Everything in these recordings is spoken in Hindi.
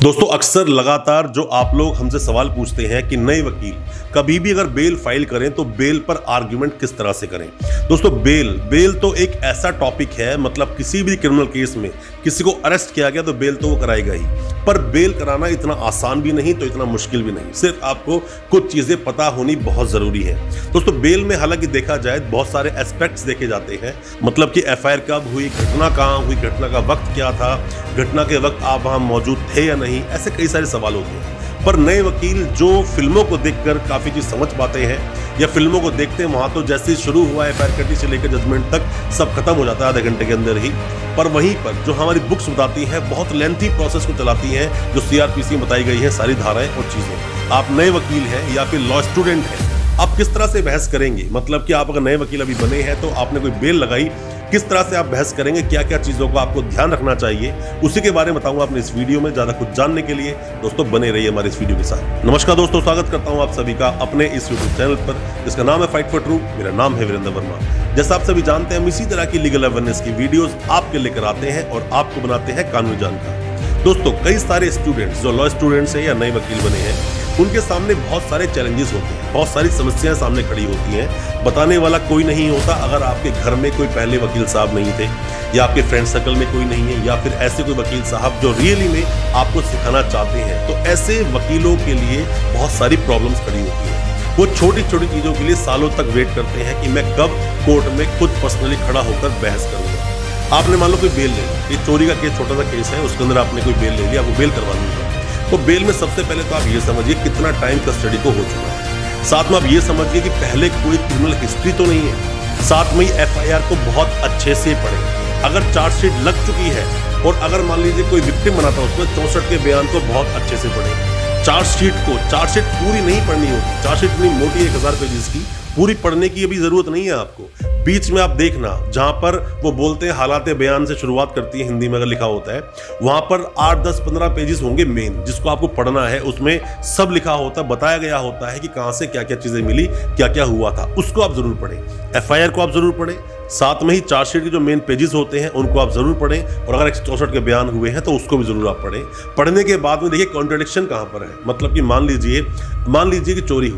दोस्तों अक्सर लगातार जो आप लोग हमसे सवाल पूछते हैं कि नए वकील कभी भी अगर बेल फाइल करें तो बेल पर आर्ग्यूमेंट किस तरह से करें। दोस्तों बेल तो एक ऐसा टॉपिक है, मतलब किसी भी क्रिमिनल केस में किसी को अरेस्ट किया गया तो बेल तो वो कराएगा ही, पर बेल कराना इतना आसान भी नहीं तो इतना मुश्किल भी नहीं। सिर्फ आपको कुछ चीजें पता होनी बहुत जरूरी है। दोस्तों बेल में हालांकि देखा जाए बहुत सारे एस्पेक्ट्स देखे जाते हैं, मतलब कि एफआईआर कब हुई, घटना कहाँ हुई, घटना का वक्त क्या था, घटना के वक्त आप वहां मौजूद थे या नहीं, ऐसे कई सारे सवाल होते हैं। पर नए वकील जो फिल्मों को देखकर काफी चीज समझ पाते हैं या फिल्मों को देखते हैं, वहां तो जैसे ही शुरू हुआ एफआईआर कटी से लेकर जजमेंट तक सब खत्म हो जाता है आधे घंटे के अंदर ही। पर वहीं पर जो हमारी बुक्स बताती हैं बहुत लेंथी प्रोसेस को चलाती हैं, जो सीआरपीसी बताई गई है सारी धाराएं और चीजें। आप नए वकील हैं या फिर लॉ स्टूडेंट हैं, आप किस तरह से बहस करेंगे, मतलब कि आप अगर नए वकील अभी बने हैं तो आपने कोई बेल लगाई, किस तरह से आप बहस करेंगे, क्या क्या चीजों को आपको ध्यान रखना चाहिए, उसी के बारे में बताऊंगा अपने इस वीडियो में। ज्यादा कुछ जानने के लिए दोस्तों बने रहिए हमारे इस वीडियो के साथ। नमस्कार दोस्तों, स्वागत करता हूं आप सभी का अपने इस यूट्यूब चैनल पर जिसका नाम है फाइट फॉर ट्रूथ। मेरा नाम है वीरेंद्र वर्मा। जैसा आप सभी जानते हैं हम इसी तरह की लीगल अवेयरनेस की वीडियोस आपके लेकर आते हैं और आपको बनाते हैं कानूनी जानकार। दोस्तों कई सारे स्टूडेंट्स जो लॉ स्टूडेंट्स हैं या नए वकील बने हैं, उनके सामने बहुत सारे चैलेंजेस होते हैं, बहुत सारी समस्याएं सामने खड़ी होती हैं। बताने वाला कोई नहीं होता। अगर आपके घर में कोई पहले वकील साहब नहीं थे या आपके फ्रेंड सर्कल में कोई नहीं है या फिर ऐसे कोई वकील साहब जो रियली में आपको सिखाना चाहते हैं, तो ऐसे वकीलों के लिए बहुत सारी प्रॉब्लम्स खड़ी होती हैं। वो छोटी छोटी चीज़ों के लिए सालों तक वेट करते हैं कि मैं कब कोर्ट में खुद पर्सनली खड़ा होकर बहस करूँगा। आपने मान लो कोई बेल ले ली, ये चोरी का केस छोटा सा केस है, उसके अंदर आपने कोई बेल ले लिया, आपको बेल करवा दूंगा। तो बेल में सबसे पहले तो आप ये समझिए कितना टाइम कस्टडी को हो चुका है। साथ में आप ये समझिए कि पहले कोई क्रिमिनल हिस्ट्री तो नहीं है। साथ में एफआईआर को बहुत अच्छे से पढ़ें। अगर चार्जशीट लग चुकी है और अगर मान लीजिए कोई विक्टिम बना था, उसमें 64 के बयान को बहुत अच्छे से पढ़ें। चार्जशीट पूरी नहीं पढ़नी होती। चार्जशीट इतनी मोटी 1000 पेजेस की पूरी पढ़ने की अभी जरूरत नहीं है आपको। बीच में आप देखना जहां पर वो बोलते हैं हालात बयान से शुरुआत करती है, हिंदी में अगर लिखा होता है, वहां पर 8, 10, 15 पेजेस होंगे मेन, जिसको आपको पढ़ना है। उसमें सब लिखा होता है, बताया गया होता है कि कहां से क्या क्या चीजें मिली, क्या क्या हुआ था, उसको आप जरूर पढ़ें। एफआईआर को आप जरूर पढ़ें, साथ में ही चार्जशीट के जो मेन पेजेस होते हैं उनको आप जरूर पढ़ें, और अगर 164 के बयान हुए हैं तो उसको भी जरूर आप पढ़ें। पढ़ने के बाद में देखिए कॉन्ट्रडिक्शन कहां पर है, मतलब कि मान लीजिए कि चोरी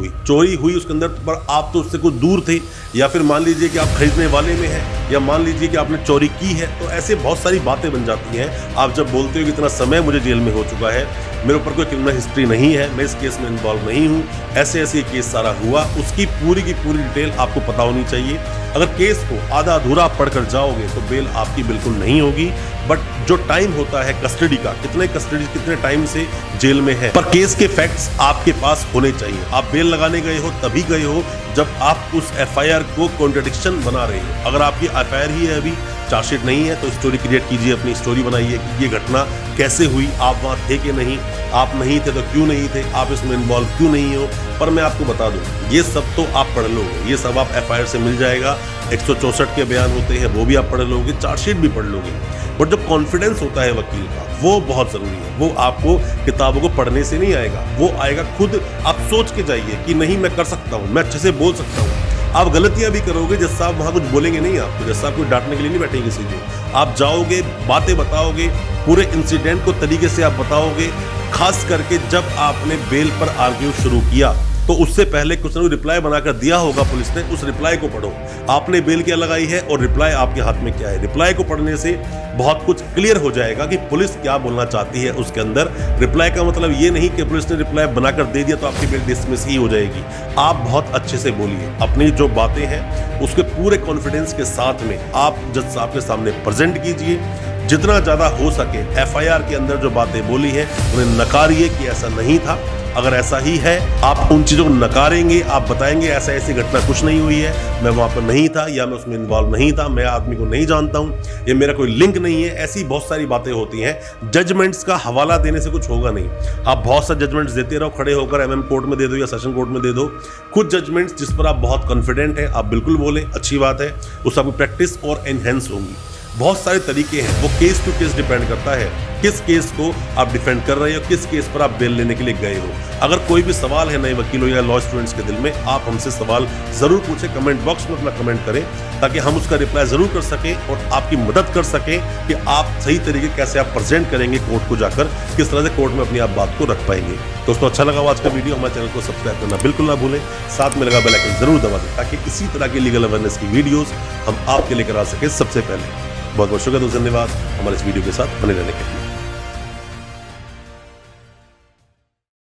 हुई उसके अंदर, पर आप तो उससे कुछ दूर थे, या फिर मान लीजिए कि आप खरीदने वाले में हैं, या मान लीजिए कि आपने चोरी की है, तो ऐसे बहुत सारी बातें बन जाती हैं। आप जब बोलते हो कि इतना समय मुझे जेल में हो चुका है, मेरे ऊपर कोई क्रिमिनल हिस्ट्री नहीं है, मैं इस केस में इन्वॉल्व नहीं हूँ, ऐसे ऐसे केस सारा हुआ, उसकी पूरी की पूरी डिटेल आपको पता होनी चाहिए। अगर केस को आधा अधूरा पढ़कर जाओगे तो बेल आपकी बिल्कुल नहीं होगी। बट जो टाइम होता है कस्टडी का, कितने टाइम से जेल में है, पर केस के फैक्ट्स आपके पास होने चाहिए। आप बेल लगाने गए हो तभी गए हो जब आप उस एफआईआर को कॉन्ट्रडिक्शन बना रहे हो। अगर आपकी एफआईआर ही है, अभी चार्जशीट नहीं है, तो स्टोरी क्रिएट कीजिए, अपनी स्टोरी बनाइए कि ये घटना कैसे हुई, आप वहाँ थे कि नहीं, आप नहीं थे तो क्यों नहीं थे, आप इसमें इन्वॉल्व क्यों नहीं हो। पर मैं आपको बता दूं, ये सब तो आप पढ़ लोगे, ये सब आप एफआईआर से मिल जाएगा। 164 के बयान होते हैं वो भी आप पढ़ लोगे, चार्जशीट भी पढ़ लोगे। बट जो कॉन्फिडेंस होता है वकील का वो बहुत जरूरी है। वो आपको किताबों को पढ़ने से नहीं आएगा, वो आएगा खुद आप सोच के जाइए कि नहीं मैं कर सकता हूँ, मैं अच्छे से बोल सकता हूँ। आप गलतियां भी करोगे, जज साहब वहां कुछ बोलेंगे नहीं आपको, जज साहब कोई डांटने के लिए नहीं बैठेंगे किसी को। आप जाओगे, बातें बताओगे, पूरे इंसिडेंट को तरीके से आप बताओगे। खास करके जब आपने बेल पर आर्ग्यू शुरू किया तो उससे पहले कुछ ना कुछ रिप्लाई बनाकर दिया होगा पुलिस ने, उस रिप्लाई को पढ़ो। आपने बेल क्या लगाई है और रिप्लाई आपके हाथ में क्या है। रिप्लाई को पढ़ने से बहुत कुछ क्लियर हो जाएगा कि पुलिस क्या बोलना चाहती है उसके अंदर। रिप्लाई का मतलब ये नहीं कि पुलिस ने रिप्लाई बनाकर दे दिया तो आपकी बेल डिसमिस ही हो जाएगी। आप बहुत अच्छे से बोलिए, अपनी जो बातें हैं उसके पूरे कॉन्फिडेंस के साथ में आप जज साहब के सामने प्रेजेंट कीजिए। जितना ज्यादा हो सके एफआईआर के अंदर जो बातें बोली हैं उन्हें नकारिए कि ऐसा नहीं था। अगर ऐसा ही है, आप उन चीजों को नकारेंगे, आप बताएंगे ऐसा ऐसी घटना कुछ नहीं हुई है, मैं वहां पर नहीं था या मैं उसमें इन्वॉल्व नहीं था, मैं आदमी को नहीं जानता हूं, ये मेरा कोई लिंक नहीं है, ऐसी बहुत सारी बातें होती हैं। जजमेंट्स का हवाला देने से कुछ होगा नहीं। आप बहुत सारे जजमेंट्स देते रहो, खड़े होकर एमएम कोर्ट में दे दो या सेशन कोर्ट में दे दो। कुछ जजमेंट्स जिस पर आप बहुत कॉन्फिडेंट हैं आप बिल्कुल बोले, अच्छी बात है, उससे आपकी प्रैक्टिस और एनहेंस होंगी। बहुत सारे तरीके हैं, वो केस टू केस डिपेंड करता है किस केस को आप डिफेंड कर रहे हो, किस केस पर आप बेल लेने के लिए गए हो। अगर कोई भी सवाल है नए वकीलों या लॉ स्टूडेंट्स के दिल में, आप हमसे सवाल जरूर पूछें, कमेंट बॉक्स में अपना कमेंट करें ताकि हम उसका रिप्लाई जरूर कर सकें और आपकी मदद कर सकें कि आप सही तरीके कैसे आप प्रेजेंट करेंगे कोर्ट को जाकर, किस तरह से कोर्ट में अपनी आप बात को रख पाएंगे। दोस्तों अच्छा लगा आज का वीडियो, हमारे चैनल को सब्सक्राइब करना बिल्कुल ना भूलें, साथ में लगा बेल आइकन जरूर दबा दें ताकि इसी तरह की लीगल अवेयरनेस की वीडियोस हम आपके लेकर आ सके सबसे पहले। बहुत बहुत शुक्रिया, धन्यवाद हमारे इस वीडियो के साथ बने रहने के लिए।